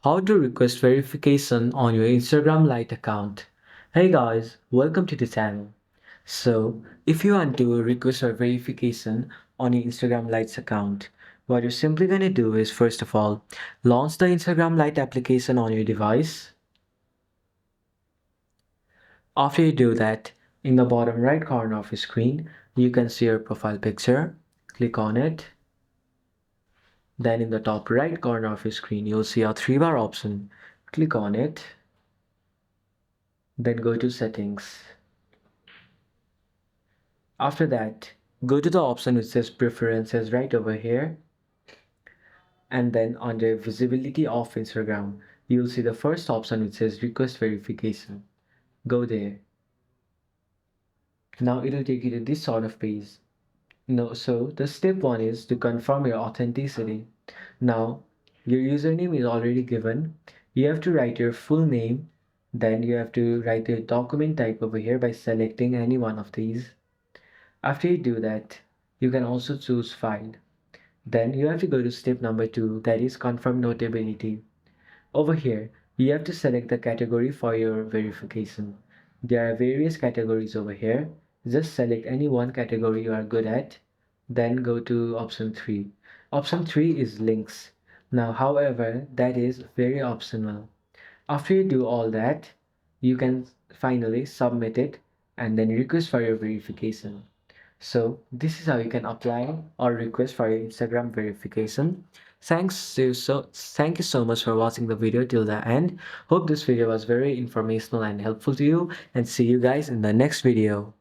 How to request verification on your Instagram Lite account. Hey guys, welcome to the channel. So, if you want to request a verification on your Instagram Lite's account, what you're simply going to do is first of all, launch the Instagram Lite application on your device. After you do that, in the bottom right corner of your screen, you can see your profile picture. Click on it. Then in the top right corner of your screen, you'll see a three-bar option. Click on it. Then go to settings. After that, go to the option which says preferences right over here. And then under visibility of Instagram, you'll see the first option which says request verification. Go there. Now it'll take you to this sort of page. So the step one is to confirm your authenticity. Now your username is already given. You have to write your full name. Then you have to write the document type over here by selecting any one of these. After you do that, you can also choose file. Then you have to go to step number 2, that is confirm notability. Over here, you have to select the category for your verification. There are various categories over here. Just select any one category you are good at. Then go to option 3. Option 3 is links. Now, however, that is very optional. After you do all that, you can finally submit it and then request for your verification. So this is how you can apply or request for your Instagram verification. Thank you so much for watching the video till the end. Hope this video was very informational and helpful to you, and see you guys in the next video.